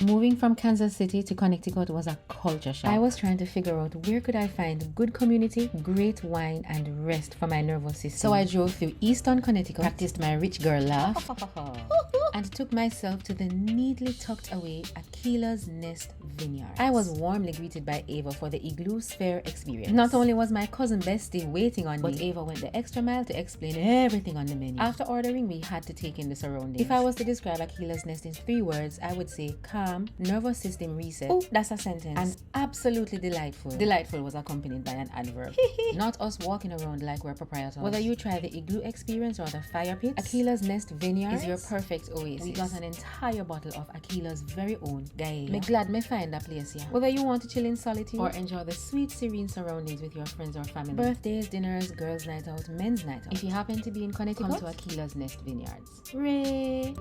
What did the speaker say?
Moving from Kansas City to Connecticut was a culture shock. I was trying to figure out where could I find good community, great wine, and rest for my nervous system. So I drove through Easton, Connecticut, practiced my rich girl laugh, and took myself to the neatly tucked away Aquila's Nest Vineyards. I was warmly greeted by Ava for the Igloo Sphere experience. Not only was my cousin Bestie waiting on me, but Ava went the extra mile to explain everything on the menu. After ordering, we had to take in the surroundings. If I was to describe Aquila's Nest in 3 words, I would say calm, nervous system reset. Oh, that's a sentence. And absolutely delightful. Delightful was accompanied by an adverb. Not us walking around like we're proprietors. Whether you try the igloo experience or the fire pit, Aquila's Nest Vineyards is your perfect oasis. We got an entire bottle of Aquila's very own Gaia. Me glad me find that place here. Whether you want to chill in solitude or enjoy the sweet, serene surroundings with your friends or family. Birthdays, dinners, girls' night out, men's night out. If you happen to be in Connecticut, come to Aquila's Nest Vineyards. Ray!